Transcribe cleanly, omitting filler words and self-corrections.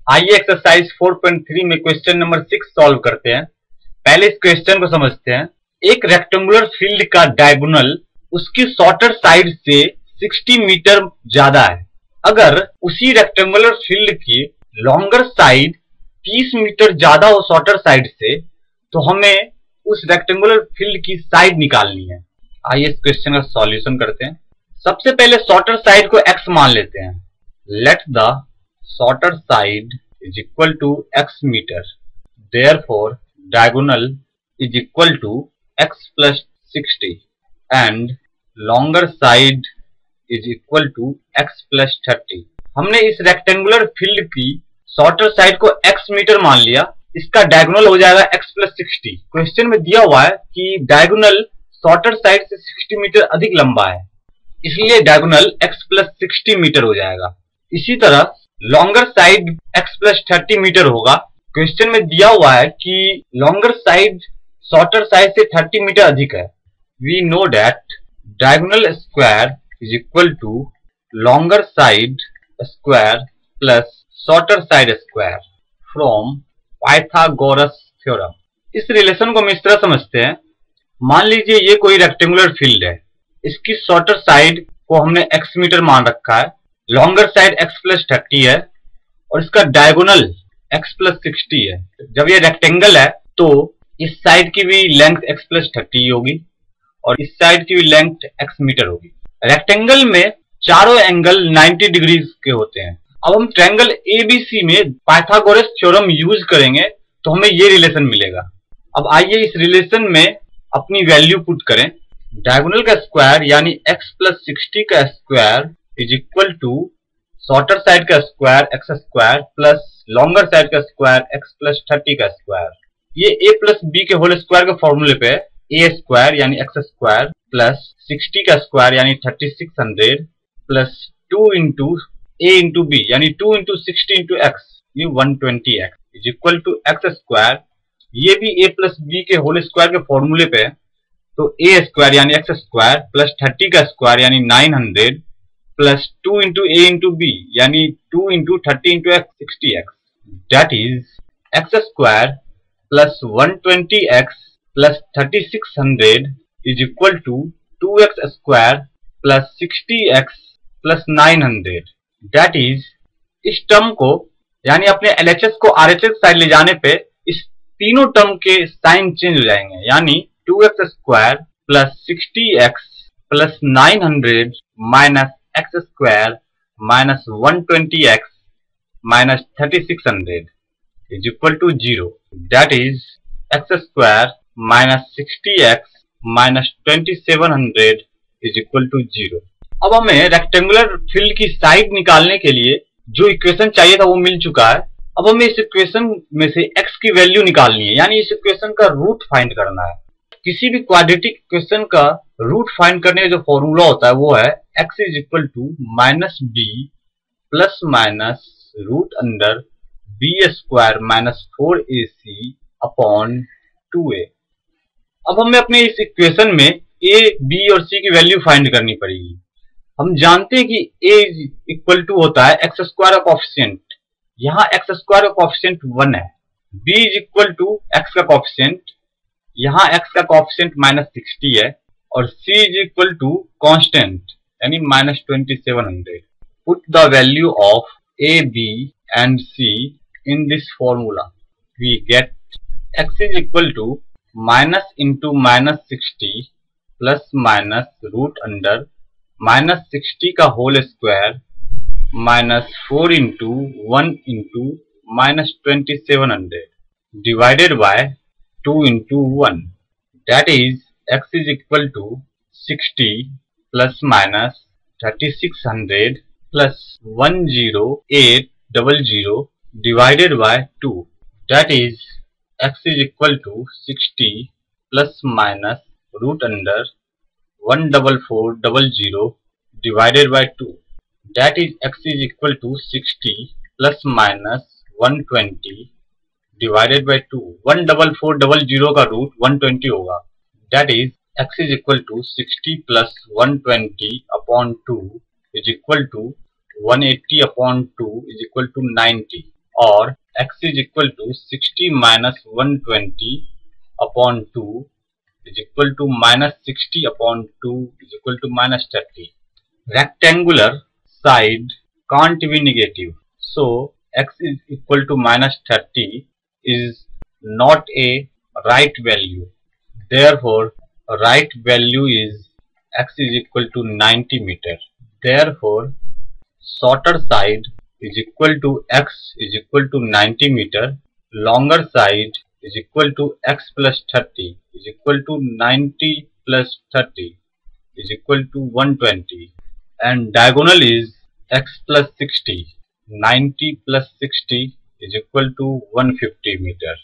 आइए एक्सरसाइज 4.3 में question number 6 solve करते हैं। पहले इस क्वेश्चन को समझते हैं। एक रेक्टेंगुलर फील्ड का डायगोनल उसकी शॉर्टर साइड से 60 मीटर ज्यादा है। अगर उसी रेक्टेंगुलर फील्ड की लॉन्गर साइड 30 मीटर ज्यादा हो शॉर्टर साइड से, तो हमें उस रेक्टेंगुलर फील्ड की साइड निकालनी है। आइए इस क्वेश्चन का सॉल्यूशन करते हैं। सबसे पहले शॉर्टर साइड को x मान लेते हैं। Let the shorter side is equal to x metre, therefore diagonal is equal to x plus 60 and longer side is equal to x plus 30। हमने इस रेक्टेंगुलर फील्ड की शॉर्टर साइड को x metre मान लिया, इसका डायगोनल हो जाएगा x plus 60। Question में दिया हुआ है कि डायगोनल शॉर्टर साइड से 60 मीटर अधिक लंबा है, इसलिए डायगोनल x प्लस 60 मीटर हो जाएगा। इसी तरह longer side x plus 30 metre होगा। क्वेश्चन में दिया हुआ है कि लॉन्गर साइड शॉर्टर साइड से 30 मीटर अधिक है। We know that diagonal square is equal to longer side square plus shorter side square from Pythagoras theorem. इस रिलेशन को हम इस तरह समझते हैं। मान लीजिए ये कोई रेक्टेंगुलर फील्ड है, इसकी शॉर्टर साइड को हमने x मीटर मान रखा है, लॉन्गर साइड x प्लस 30 है और इसका डायगोनल x प्लस 60 है। जब ये रेक्टेंगल है तो इस साइड की भी लेंथ x प्लस 30 होगी और इस साइड की भी लेंथ x मीटर होगी। रेक्टेंगल में चारों एंगल 90 डिग्री के होते हैं। अब हम ट्रायंगल ABC में पाइथागोरस थ्योरम यूज करेंगे तो हमें ये रिलेशन मिलेगा। अब आइए इस रिलेशन में अपनी वैल्यू पुट करें। डायगोनल का स्क्वायर यानी x प्लस 60 का square is equal to shorter side का square x square plus longer side का स्क्वायर x प्लस 30 का स्क्वायर। ये a प्लस b के होल स्क्वायर के फॉर्मूले पे a स्क्वायर यानी x स्क्वायर प्लस 60 का स्क्वायर यानी 3600 plus 2 into a into b यानी 2 इंटू 60 इंटू x ये 120x is equal to x square. ये भी a प्लस b के होल स्क्वायर के फॉर्मूले पे है, तो a स्क्वायर यानी x स्क्वायर प्लस 30 का स्क्वायर यानी 900 plus 2 into a into b यानी 2 into 30 into x 60x that is x square plus 120x plus 3600 is equal to 2x square plus 60x plus 900 that is. इस term को यानी अपने LHS को RHS side ले जाने पे इस तीनों टर्म के साइन चेंज हो जाएंगे, यानी 2x square plus 60x plus 900 minus x square minus 120x minus 3600 is equal to 0 that is x square minus 60x minus 2700 is equal to 0। अब हमें रेक्टेंगुलर फील्ड की साइड निकालने के लिए जो इक्वेशन चाहिए था वो मिल चुका है। अब हमें इस इक्वेशन में से x की वैल्यू निकालनी है, यानी इस इक्वेशन का रूट फाइंड करना है। किसी भी क्वाड्रेटिक इक्वेशन का रूट फाइंड करने का जो फॉर्मूला होता है वो है x is equal to minus b plus minus root under b square minus 4ac upon 2a। अब हमें अपने इस इक्वेशन में a, b और c की वैल्यू फाइंड करनी पड़ेगी। हम जानते हैं कि a इक्वल टू होता है x स्क्वायर का कोएफिशिएंट, यहाँ x स्क्वायर का कोएफिशिएंट 1 है। b is equal to x का कोएफिशिएंट, यहाँ x का कोएफिशिएंट माइनस 60 है और c is equal to constant यानी minus 2700। Put the value of a, b and c in this formula. We get x is equal to minus into minus 60 plus minus root under minus 60 का whole square minus 4 into 1 into minus 2700 divided by 2 into 1 that is x is equal to 60 plus minus 3600 plus 10800 divided by 2 that is x is equal to 60 plus minus root under 14400 divided by 2 that is x is equal to 60 plus minus 120 divided by 2। 14400 का root 120 होगा, that is x is equal to 60 plus 120 upon 2 is equal to 180 upon 2 is equal to 90 और x is equal to 60 minus 120 upon 2 is equal to minus 60 upon 2 is equal to minus 30. Rectangular side can't be negative, so x is equal to minus 30 is not a right value. Therefore, right value is x is equal to 90 meter. Therefore, shorter side is equal to x is equal to 90 meter. Longer side is equal to x plus 30 is equal to 90 plus 30 is equal to 120. And diagonal is x plus 60. 90 plus 60 is equal to 150 meter.